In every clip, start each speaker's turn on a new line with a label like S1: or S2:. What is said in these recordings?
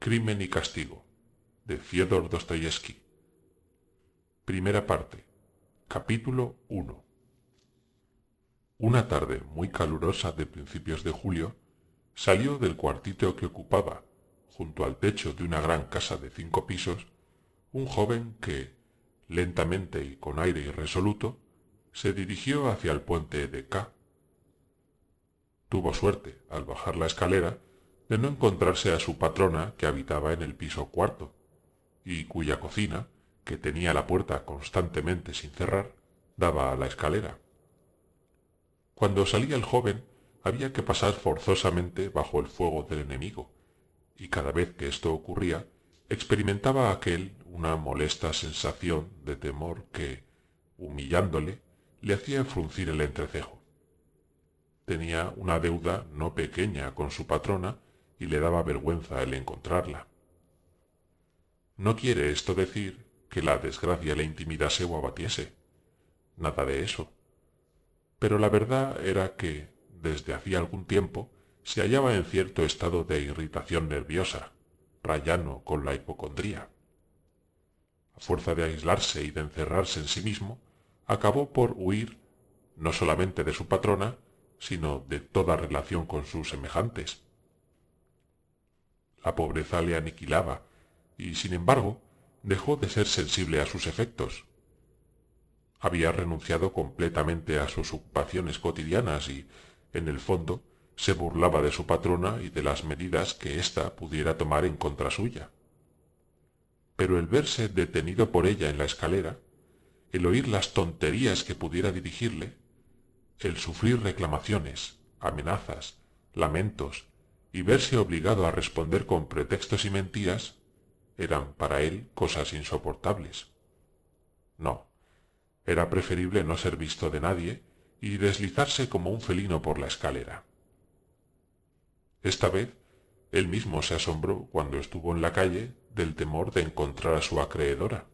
S1: Crimen y castigo, de Fiódor Dostoyevski. Primera parte. Capítulo 1. Una tarde muy calurosa de principios de julio, salió del cuartito que ocupaba, junto al techo de una gran casa de 5 pisos, un joven que, lentamente y con aire irresoluto, se dirigió hacia el puente de K. Tuvo suerte, al bajar la escalera, de no encontrarse a su patrona, que habitaba en el piso cuarto, y cuya cocina, que tenía la puerta constantemente sin cerrar, daba a la escalera. Cuando salía el joven, había que pasar forzosamente bajo el fuego del enemigo, y cada vez que esto ocurría, experimentaba aquél una molesta sensación de temor que, humillándole, le hacía fruncir el entrecejo. Tenía una deuda no pequeña con su patrona y le daba vergüenza el encontrarla. No quiere esto decir que la desgracia le intimidase o abatiese. Nada de eso. Pero la verdad era que, desde hacía algún tiempo, se hallaba en cierto estado de irritación nerviosa, rayano con la hipocondría. A fuerza de aislarse y de encerrarse en sí mismo, acabó por huir no solamente de su patrona, sino de toda relación con sus semejantes. La pobreza le aniquilaba, y sin embargo dejó de ser sensible a sus efectos. Había renunciado completamente a sus ocupaciones cotidianas y, en el fondo, se burlaba de su patrona y de las medidas que ésta pudiera tomar en contra suya. Pero el verse detenido por ella en la escalera, el oír las tonterías que pudiera dirigirle, el sufrir reclamaciones, amenazas, lamentos y verse obligado a responder con pretextos y mentiras, eran para él cosas insoportables. No, era preferible no ser visto de nadie y deslizarse como un felino por la escalera. Esta vez, él mismo se asombró cuando estuvo en la calle del temor de encontrar a su acreedora.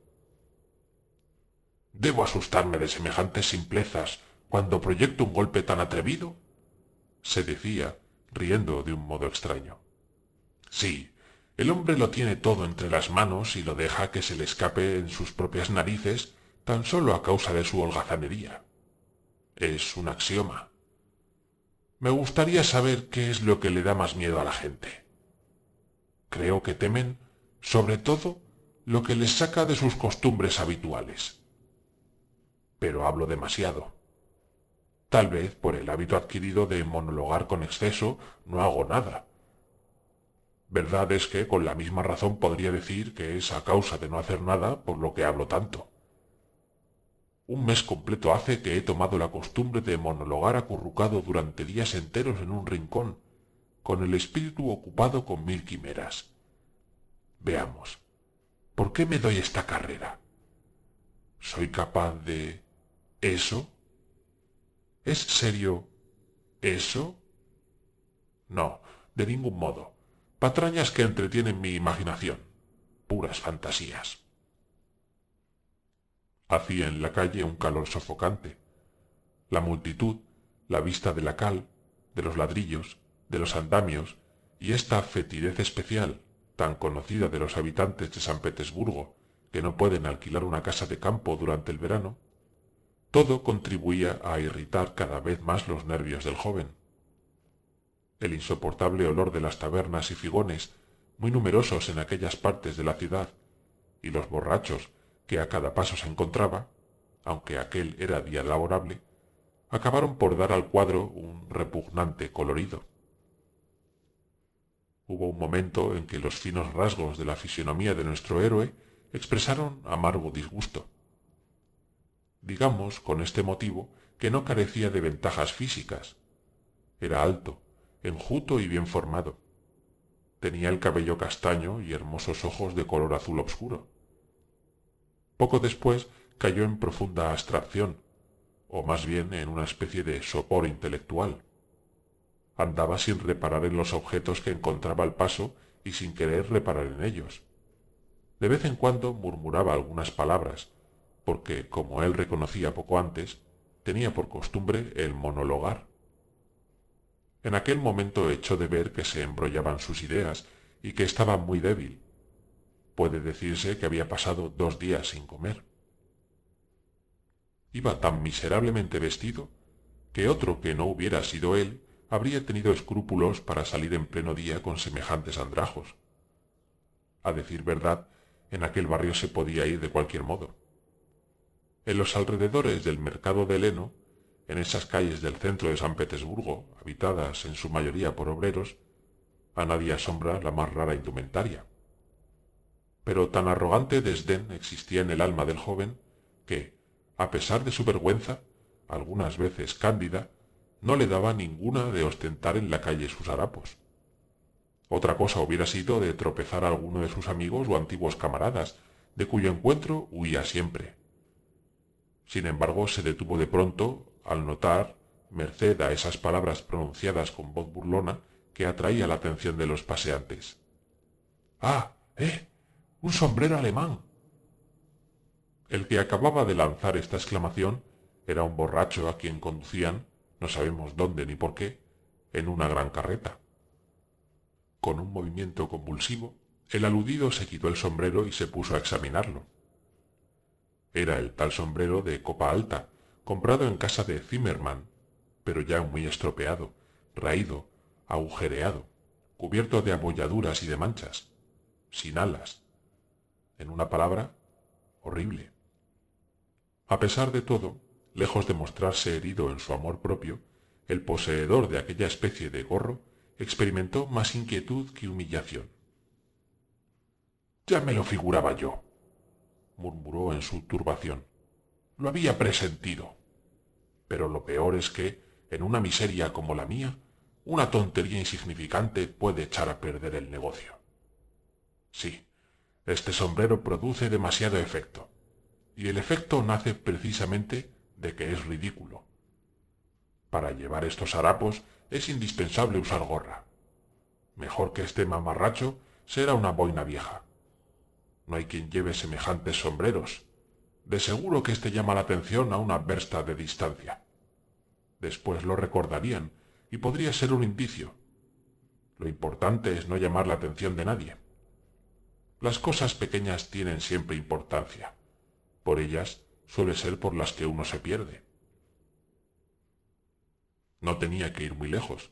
S1: ¿Debo asustarme de semejantes simplezas cuando proyecto un golpe tan atrevido?, se decía, riendo de un modo extraño. Sí, el hombre lo tiene todo entre las manos y lo deja que se le escape en sus propias narices tan solo a causa de su holgazanería. Es un axioma. Me gustaría saber qué es lo que le da más miedo a la gente. Creo que temen, sobre todo, lo que les saca de sus costumbres habituales. Pero hablo demasiado. Tal vez por el hábito adquirido de monologar con exceso no hago nada. Verdad es que con la misma razón podría decir que es a causa de no hacer nada por lo que hablo tanto. Un mes completo hace que he tomado la costumbre de monologar acurrucado durante días enteros en un rincón, con el espíritu ocupado con 1000 quimeras. Veamos, ¿por qué me doy esta carrera? ¿Soy capaz de eso? ¿Es serio eso? No, de ningún modo. Patrañas que entretienen mi imaginación. Puras fantasías. Hacía en la calle un calor sofocante. La multitud, la vista de la cal, de los ladrillos, de los andamios, y esta fetidez especial, tan conocida de los habitantes de San Petersburgo, que no pueden alquilar una casa de campo durante el verano, todo contribuía a irritar cada vez más los nervios del joven. El insoportable olor de las tabernas y figones, muy numerosos en aquellas partes de la ciudad, y los borrachos que a cada paso se encontraba, aunque aquel era día laborable, acabaron por dar al cuadro un repugnante colorido. Hubo un momento en que los finos rasgos de la fisonomía de nuestro héroe expresaron amargo disgusto. Digamos con este motivo que no carecía de ventajas físicas. Era alto, enjuto y bien formado. Tenía el cabello castaño y hermosos ojos de color azul obscuro. Poco después cayó en profunda abstracción, o más bien en una especie de sopor intelectual. Andaba sin reparar en los objetos que encontraba al paso y sin querer reparar en ellos. De vez en cuando murmuraba algunas palabras, porque, como él reconocía poco antes, tenía por costumbre el monologar. En aquel momento echó de ver que se embrollaban sus ideas y que estaba muy débil. Puede decirse que había pasado 2 días sin comer. Iba tan miserablemente vestido que otro que no hubiera sido él habría tenido escrúpulos para salir en pleno día con semejantes andrajos. A decir verdad, en aquel barrio se podía ir de cualquier modo. En los alrededores del mercado de Leno, en esas calles del centro de San Petersburgo, habitadas en su mayoría por obreros, a nadie asombra la más rara indumentaria. Pero tan arrogante desdén existía en el alma del joven que, a pesar de su vergüenza, algunas veces cándida, no le daba ninguna de ostentar en la calle sus harapos. Otra cosa hubiera sido de tropezar a alguno de sus amigos o antiguos camaradas, de cuyo encuentro huía siempre. Sin embargo, se detuvo de pronto al notar, merced a esas palabras pronunciadas con voz burlona, que atraía la atención de los paseantes. —¡Ah! ¡Un sombrero alemán! El que acababa de lanzar esta exclamación era un borracho a quien conducían, no sabemos dónde ni por qué, en una gran carreta. Con un movimiento convulsivo, el aludido se quitó el sombrero y se puso a examinarlo. Era el tal sombrero de copa alta, comprado en casa de Zimmermann, pero ya muy estropeado, raído, agujereado, cubierto de abolladuras y de manchas, sin alas. En una palabra, horrible. A pesar de todo, lejos de mostrarse herido en su amor propio, el poseedor de aquella especie de gorro experimentó más inquietud que humillación. —Ya me lo figuraba yo —murmuró en su turbación—. Lo había presentido. Pero lo peor es que, en una miseria como la mía, una tontería insignificante puede echar a perder el negocio. Sí, este sombrero produce demasiado efecto, y el efecto nace precisamente de que es ridículo. Para llevar estos harapos es indispensable usar gorra. Mejor que este mamarracho será una boina vieja. No hay quien lleve semejantes sombreros. De seguro que éste llama la atención a una versta de distancia. Después lo recordarían y podría ser un indicio. Lo importante es no llamar la atención de nadie. Las cosas pequeñas tienen siempre importancia. Por ellas suele ser por las que uno se pierde. No tenía que ir muy lejos.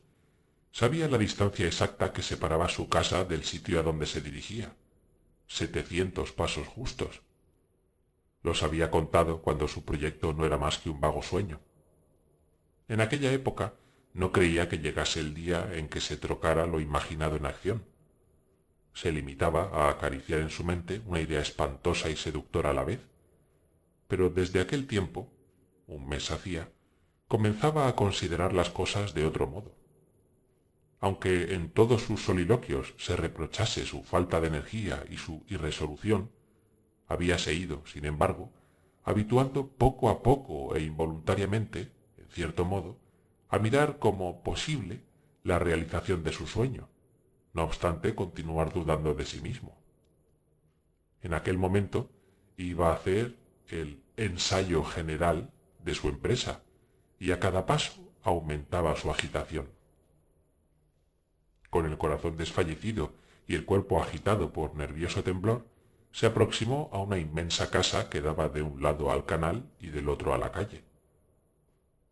S1: Sabía la distancia exacta que separaba su casa del sitio a donde se dirigía. 700 pasos justos. Los había contado cuando su proyecto no era más que un vago sueño. En aquella época no creía que llegase el día en que se trocara lo imaginado en acción. Se limitaba a acariciar en su mente una idea espantosa y seductora a la vez. Pero desde aquel tiempo, un mes hacía, comenzaba a considerar las cosas de otro modo. Aunque en todos sus soliloquios se reprochase su falta de energía y su irresolución, habíase ido, sin embargo, habituando poco a poco e involuntariamente, en cierto modo, a mirar como posible la realización de su sueño, no obstante continuar dudando de sí mismo. En aquel momento iba a hacer el ensayo general de su empresa, y a cada paso aumentaba su agitación. Con el corazón desfallecido y el cuerpo agitado por nervioso temblor, se aproximó a una inmensa casa que daba de un lado al canal y del otro a la calle.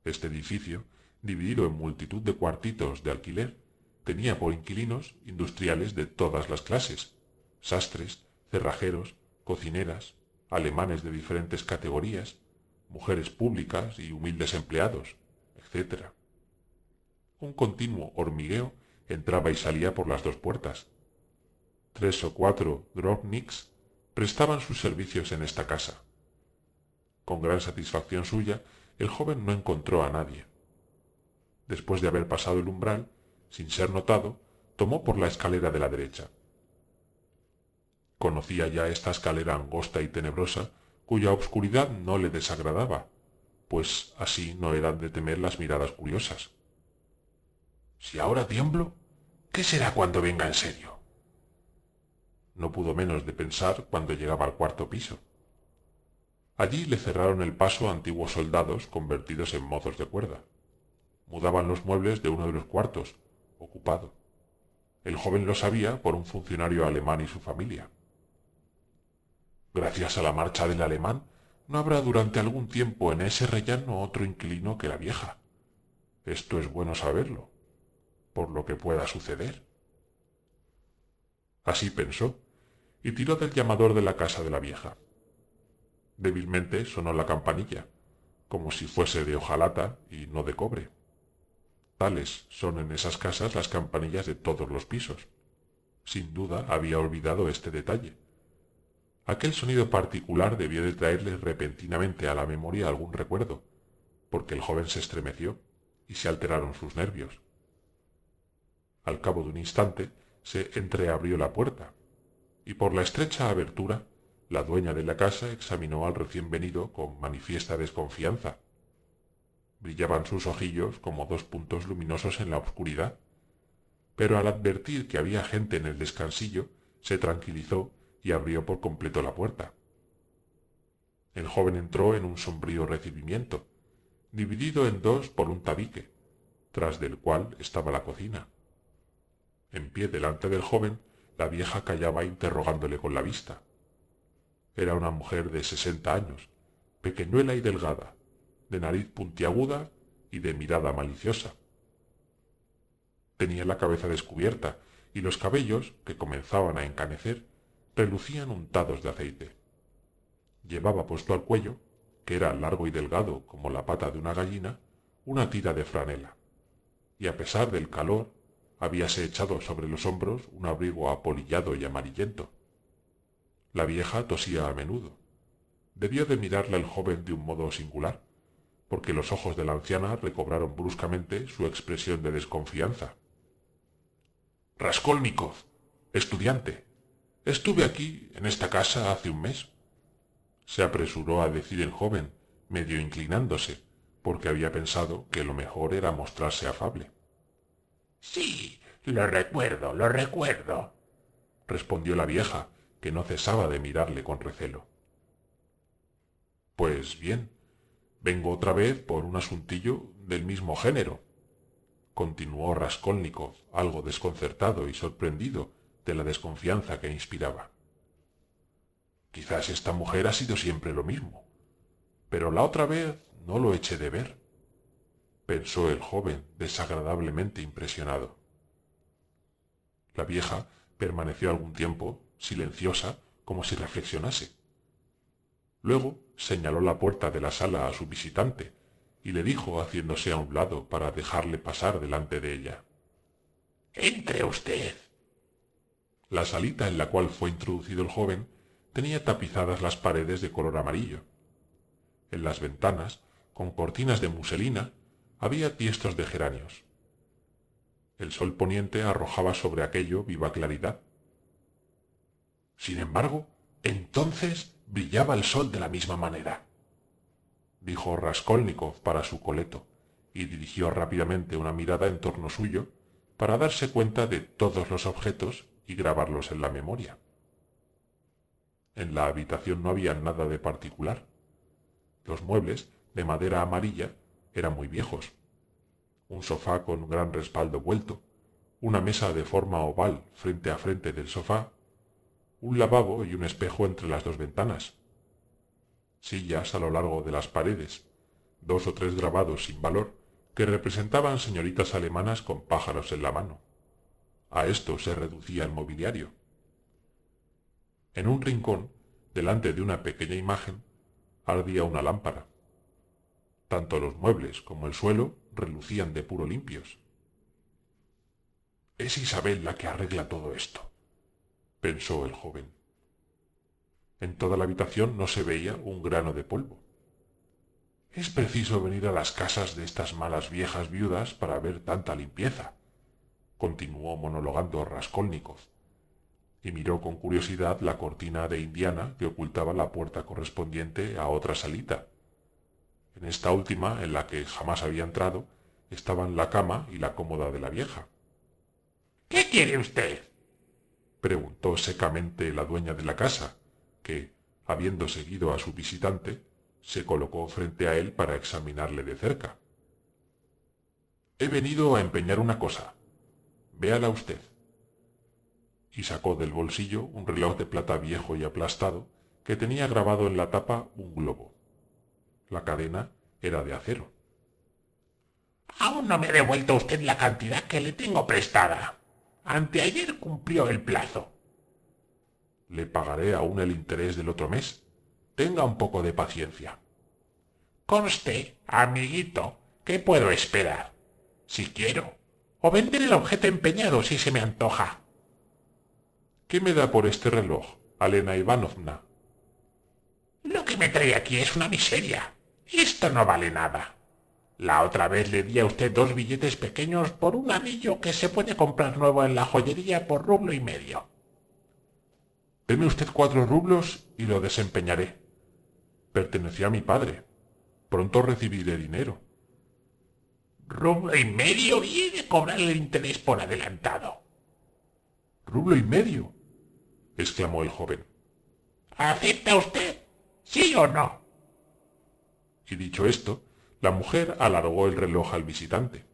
S1: Este edificio, dividido en multitud de cuartitos de alquiler, tenía por inquilinos industriales de todas las clases, sastres, cerrajeros, cocineras, alemanes de diferentes categorías, mujeres públicas y humildes empleados, etc. Un continuo hormigueo entraba y salía por las dos puertas. 3 o 4 drobniks prestaban sus servicios en esta casa. Con gran satisfacción suya, el joven no encontró a nadie. Después de haber pasado el umbral, sin ser notado, tomó por la escalera de la derecha. Conocía ya esta escalera angosta y tenebrosa, cuya obscuridad no le desagradaba, pues así no eran de temer las miradas curiosas. «Si ahora tiemblo, ¿qué será cuando venga en serio?», no pudo menos de pensar cuando llegaba al cuarto piso. Allí le cerraron el paso antiguos soldados convertidos en mozos de cuerda. Mudaban los muebles de uno de los cuartos, ocupado. El joven lo sabía por un funcionario alemán y su familia. Gracias a la marcha del alemán, no habrá durante algún tiempo en ese rellano otro inquilino que la vieja. Esto es bueno saberlo, por lo que pueda suceder. Así pensó, y tiró del llamador de la casa de la vieja. Débilmente sonó la campanilla, como si fuese de hojalata y no de cobre. Tales son en esas casas las campanillas de todos los pisos. Sin duda había olvidado este detalle. Aquel sonido particular debió de traerle repentinamente a la memoria algún recuerdo, porque el joven se estremeció y se alteraron sus nervios. Al cabo de un instante se entreabrió la puerta, y por la estrecha abertura la dueña de la casa examinó al recién venido con manifiesta desconfianza. Brillaban sus ojillos como dos puntos luminosos en la oscuridad, pero al advertir que había gente en el descansillo, se tranquilizó y abrió por completo la puerta. El joven entró en un sombrío recibimiento, dividido en dos por un tabique, tras del cual estaba la cocina. En pie delante del joven, la vieja callaba interrogándole con la vista. Era una mujer de 60 años, pequeñuela y delgada, de nariz puntiaguda y de mirada maliciosa. Tenía la cabeza descubierta y los cabellos, que comenzaban a encanecer, relucían untados de aceite. Llevaba puesto al cuello, que era largo y delgado como la pata de una gallina, una tira de franela, y a pesar del calor, habíase echado sobre los hombros un abrigo apolillado y amarillento. La vieja tosía a menudo. Debió de mirarla el joven de un modo singular, porque los ojos de la anciana recobraron bruscamente su expresión de desconfianza. Raskolnikov, estudiante. Estuve aquí, en esta casa, hace un mes. Se apresuró a decir el joven, medio inclinándose, porque había pensado que lo mejor era mostrarse afable. Sí, lo recuerdo, respondió la vieja, que no cesaba de mirarle con recelo. Pues bien, vengo otra vez por un asuntillo del mismo género, continuó Raskolnikov, algo desconcertado y sorprendido de la desconfianza que inspiraba. Quizás esta mujer ha sido siempre lo mismo, pero la otra vez no lo eché de ver, pensó el joven desagradablemente impresionado. La vieja permaneció algún tiempo silenciosa, como si reflexionase. Luego señaló la puerta de la sala a su visitante y le dijo haciéndose a un lado para dejarle pasar delante de ella. «Entre usted». La salita en la cual fue introducido el joven tenía tapizadas las paredes de color amarillo. En las ventanas, con cortinas de muselina, había tiestos de geranios. El sol poniente arrojaba sobre aquello viva claridad. Sin embargo, entonces brillaba el sol de la misma manera, dijo Raskolnikov para su coleto, y dirigió rápidamente una mirada en torno suyo para darse cuenta de todos los objetos y grabarlos en la memoria. En la habitación no había nada de particular. Los muebles, de madera amarilla, eran muy viejos. Un sofá con gran respaldo vuelto, una mesa de forma oval frente a frente del sofá, un lavabo y un espejo entre las dos ventanas. Sillas a lo largo de las paredes, 2 o 3 grabados sin valor que representaban señoritas alemanas con pájaros en la mano. A esto se reducía el mobiliario. En un rincón, delante de una pequeña imagen, ardía una lámpara. Tanto los muebles como el suelo relucían de puro limpios. «Es Isabel la que arregla todo esto», pensó el joven. En toda la habitación no se veía un grano de polvo. «Es preciso venir a las casas de estas malas viejas viudas para ver tanta limpieza», continuó monologando Raskolnikov, y miró con curiosidad la cortina de indiana que ocultaba la puerta correspondiente a otra salita. En esta última, en la que jamás había entrado, estaban la cama y la cómoda de la vieja. «¿Qué quiere usted?», preguntó secamente la dueña de la casa, que, habiendo seguido a su visitante, se colocó frente a él para examinarle de cerca. «He venido a empeñar una cosa. Véala usted». y sacó del bolsillo un reloj de plata viejo y aplastado que tenía grabado en la tapa un globo. La cadena era de acero.
S2: Aún no me ha devuelto usted la cantidad que le tengo prestada. Anteayer cumplió el plazo.
S1: Le pagaré aún el interés del otro mes. Tenga un poco de paciencia.
S2: Conste, amiguito, ¿qué puedo esperar? Si quiero, o vender el objeto empeñado si se me antoja.
S1: ¿Qué me da por este reloj, Alena Ivanovna?
S2: Lo que me trae aquí es una miseria. Esto no vale nada. La otra vez le di a usted 2 billetes pequeños por un anillo que se puede comprar nuevo en la joyería por 1,5 rublos.
S1: Deme usted 4 rublos y lo desempeñaré. Pertenecía a mi padre. Pronto recibiré dinero.
S2: 1,5 rublos y he de cobrar el interés por adelantado.
S1: ¿1,5 rublos? Exclamó el joven.
S2: ¿Acepta usted? ¿Sí o no?
S1: Y dicho esto, la mujer alargó el reloj al visitante.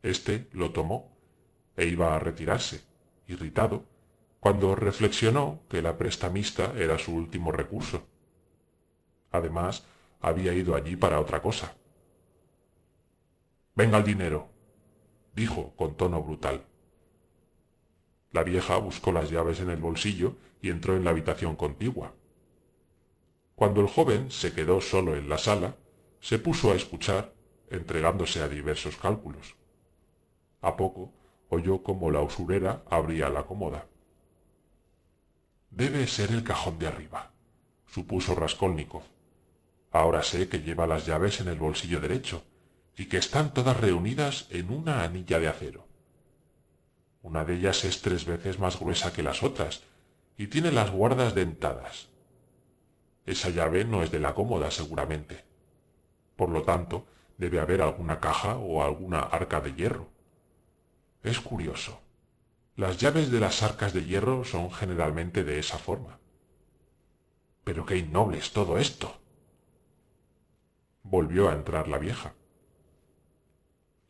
S1: Este lo tomó e iba a retirarse, irritado, cuando reflexionó que la prestamista era su último recurso. Además, había ido allí para otra cosa. «Venga el dinero», dijo con tono brutal. La vieja buscó las llaves en el bolsillo y entró en la habitación contigua. Cuando el joven se quedó solo en la sala, se puso a escuchar, entregándose a diversos cálculos. A poco oyó cómo la usurera abría la cómoda. «Debe ser el cajón de arriba», supuso Raskolnikov. «Ahora sé que lleva las llaves en el bolsillo derecho y que están todas reunidas en una anilla de acero. Una de ellas es 3 veces más gruesa que las otras y tiene las guardas dentadas. Esa llave no es de la cómoda, seguramente. Por lo tanto, debe haber alguna caja o alguna arca de hierro. Es curioso. Las llaves de las arcas de hierro son generalmente de esa forma. Pero qué innoble es todo esto». Volvió a entrar la vieja.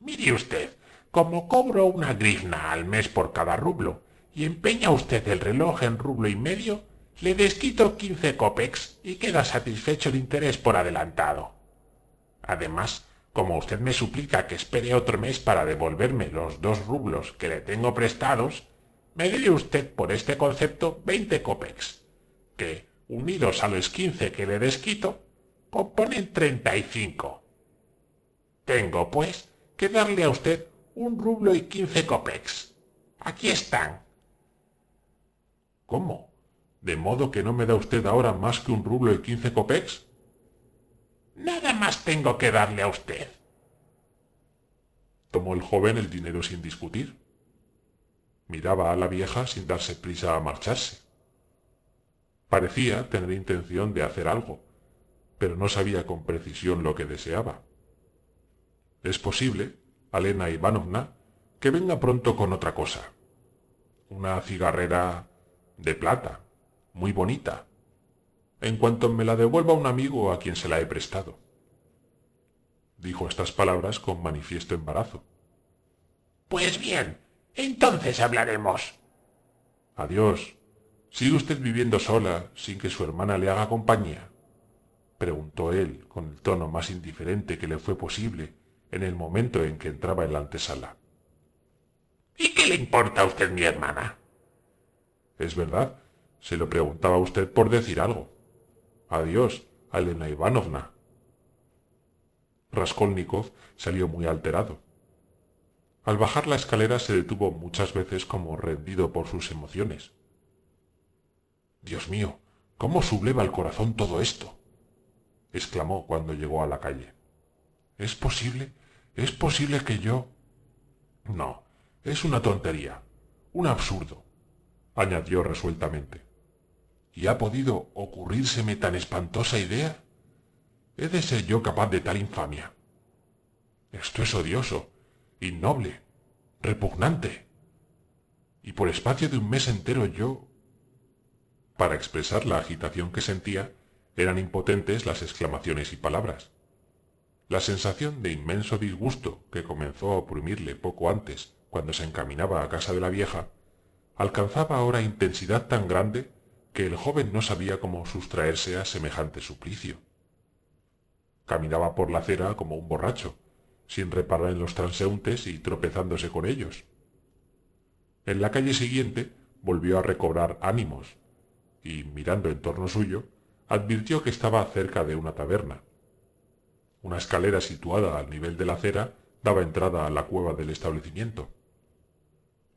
S2: Mire usted, como cobro 1 grivna al mes por cada rublo y empeña usted el reloj en 1,5 rublos, le desquito 15 kopecks y queda satisfecho el interés por adelantado. Además, como usted me suplica que espere otro mes para devolverme los 2 rublos que le tengo prestados, me debe usted por este concepto 20 kopecks, que, unidos a los 15 que le desquito, componen 35. Tengo, pues, que darle a usted 1 rublo y 15 kopecks. Aquí están.
S1: ¿Cómo? ¿De modo que no me da usted ahora más que 1 rublo y 15 kopecks?
S2: Nada más tengo que darle a usted.
S1: Tomó el joven el dinero sin discutir. Miraba a la vieja sin darse prisa a marcharse. Parecía tener intención de hacer algo, pero no sabía con precisión lo que deseaba. Es posible, Alena Ivanovna, que venga pronto con otra cosa. Una cigarrera de plata, muy bonita, en cuanto me la devuelva un amigo a quien se la he prestado. Dijo estas palabras con manifiesto embarazo.
S2: Pues bien, entonces hablaremos.
S1: Adiós. ¿Sigue usted viviendo sola sin que su hermana le haga compañía?, preguntó él con el tono más indiferente que le fue posible en el momento en que entraba en la antesala.
S2: ¿Y qué le importa a usted mi hermana?
S1: Es verdad, se lo preguntaba a usted por decir algo. Adiós, Alena Ivanovna. Raskolnikov salió muy alterado. Al bajar la escalera se detuvo muchas veces como rendido por sus emociones. «Dios mío, ¿cómo subleva el corazón todo esto?», exclamó cuando llegó a la calle. ¿Es posible que yo...? No, es una tontería, un absurdo», añadió resueltamente. «¿Y ha podido ocurrírseme tan espantosa idea? ¿He de ser yo capaz de tal infamia? Esto es odioso, innoble, repugnante. Y por espacio de un mes entero yo...». Para expresar la agitación que sentía, eran impotentes las exclamaciones y palabras. La sensación de inmenso disgusto que comenzó a oprimirle poco antes, cuando se encaminaba a casa de la vieja, alcanzaba ahora intensidad tan grande que el joven no sabía cómo sustraerse a semejante suplicio. Caminaba por la acera como un borracho, sin reparar en los transeúntes y tropezándose con ellos. En la calle siguiente volvió a recobrar ánimos y, mirando en torno suyo, advirtió que estaba cerca de una taberna. Una escalera situada al nivel de la acera daba entrada a la cueva del establecimiento.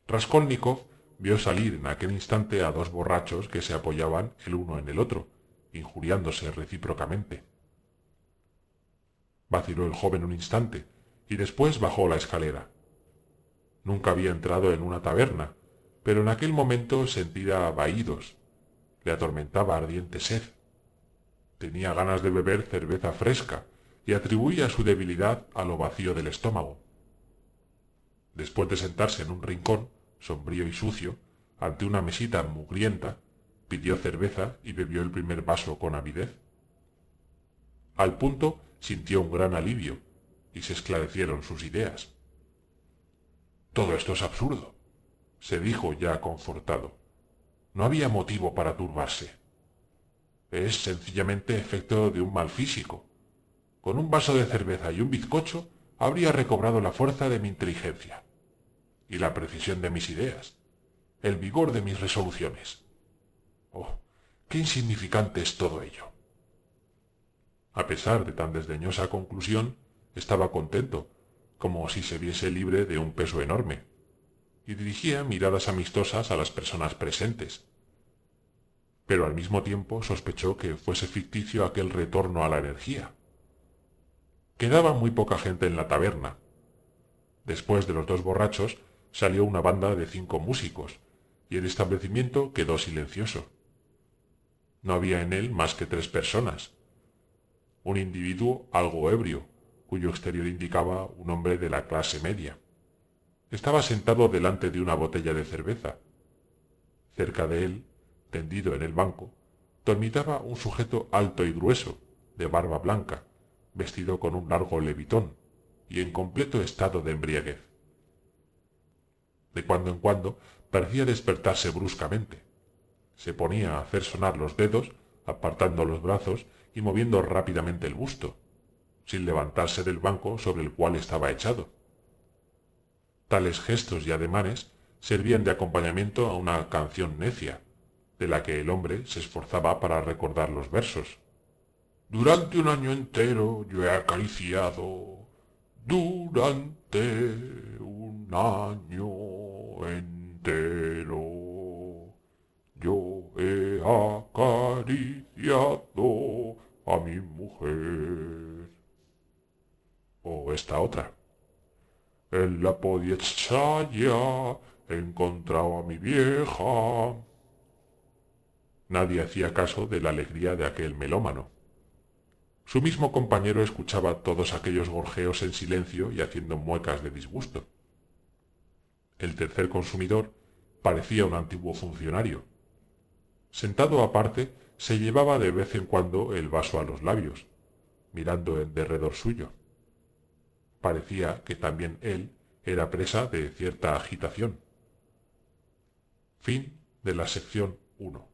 S1: Raskolnikov vio salir en aquel instante a dos borrachos que se apoyaban el uno en el otro, injuriándose recíprocamente. Vaciló el joven un instante y después bajó la escalera. Nunca había entrado en una taberna, pero en aquel momento sentía vahidos. Le atormentaba ardiente sed. Tenía ganas de beber cerveza fresca y atribuía su debilidad a lo vacío del estómago. Después de sentarse en un rincón, sombrío y sucio, ante una mesita mugrienta, pidió cerveza y bebió el primer vaso con avidez. Al punto sintió un gran alivio y se esclarecieron sus ideas. Todo esto es absurdo, se dijo ya confortado. No había motivo para turbarse. Es sencillamente efecto de un mal físico. Con un vaso de cerveza y un bizcocho habría recobrado la fuerza de mi inteligencia y la precisión de mis ideas, el vigor de mis resoluciones. Oh, qué insignificante es todo ello. A pesar de tan desdeñosa conclusión, estaba contento, como si se viese libre de un peso enorme, y dirigía miradas amistosas a las personas presentes. Pero al mismo tiempo sospechó que fuese ficticio aquel retorno a la energía. Quedaba muy poca gente en la taberna. Después de los dos borrachos, salió una banda de 5 músicos, y el establecimiento quedó silencioso. No había en él más que 3 personas. Un individuo algo ebrio, cuyo exterior indicaba un hombre de la clase media. Estaba sentado delante de una botella de cerveza. Cerca de él, tendido en el banco, dormitaba un sujeto alto y grueso, de barba blanca, vestido con un largo levitón y en completo estado de embriaguez. De cuando en cuando parecía despertarse bruscamente. Se ponía a hacer sonar los dedos, apartando los brazos y moviendo rápidamente el busto, sin levantarse del banco sobre el cual estaba echado. Tales gestos y ademanes servían de acompañamiento a una canción necia, de la que el hombre se esforzaba para recordar los versos. Durante un año entero yo he acariciado, durante un año entero, yo he acariciado a mi mujer. O esta otra. En la Podietzaya he encontrado a mi vieja. Nadie hacía caso de la alegría de aquel melómano. Su mismo compañero escuchaba todos aquellos gorjeos en silencio y haciendo muecas de disgusto. El tercer consumidor parecía un antiguo funcionario. Sentado aparte, se llevaba de vez en cuando el vaso a los labios, mirando en derredor suyo. Parecía que también él era presa de cierta agitación. Fin de la sección 1.